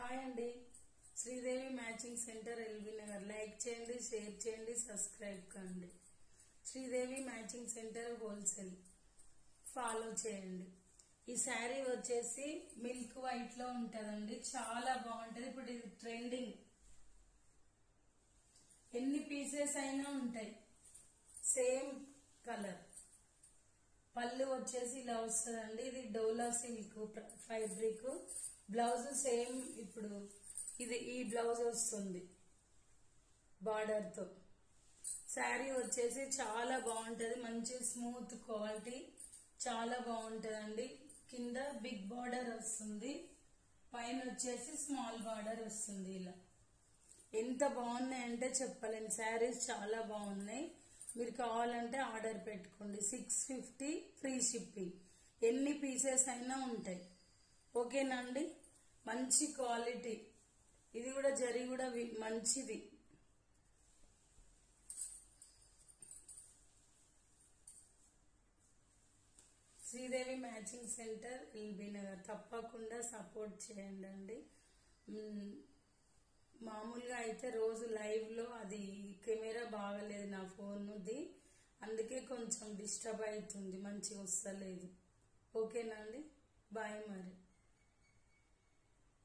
Hi అండి, Sridevi matching centre LB Nagar. Like చేయండి, share చేయండి, సబ్స్క్రైబ్ కండి. Sridevi matching centre wholesale follow చేయండి. ఈ శారీ వచ్చేసి మిల్క్ వైట్ లో ఉంటదండి, చాలా బాగుంటది. ఇప్పుడు ఇది ట్రెండింగ్, ఎన్ని పీసెస్ అయినా ఉంటాయి, సేమ్ కలర్. పళ్ళు వచ్చేసి ఇలా వస్తుందండి. ఇది డోలా సిల్క్ ఫ్యాబ్రిక్. బ్లౌజ్ సేమ్, ఇప్పుడు ఇది ఈ బ్లౌజ్ వస్తుంది బార్డర్ తో. శారీ వచ్చేసి చాలా బాగుంటది, మంచి స్మూత్ క్వాలిటీ, చాలా బాగుంటదండి. కింద బిగ్ బార్డర్ వస్తుంది, పైన వచ్చేసి స్మాల్ బార్డర్ వస్తుంది. ఇలా ఎంత బాగున్నాయంటే చెప్పలేను. శారీస్ చాలా బాగున్నాయి. మీరు కావాలంటే ఆర్డర్ పెట్టుకోండి. 650 ఫ్రీ షిప్పింగ్. ఎన్ని పీసెస్ అయినా ఉంటాయి. ఓకేనా అండి? మంచి క్వాలిటీ. ఇది కూడా జరీ కూడా మంచిది. Sridevi matching centre LB Nagar. తప్పకుండా సపోర్ట్ చేయండి అండి. మామూలుగా అయితే రోజు లైవ్ లో అది కెమెరా బాగలేదు నా ఫోన్ది, అందుకే కొంచెం డిస్టర్బ్ అవుతుంది, మంచిగా వస్తలేదు. ఓకేనా అండి? బాయ్ మరి.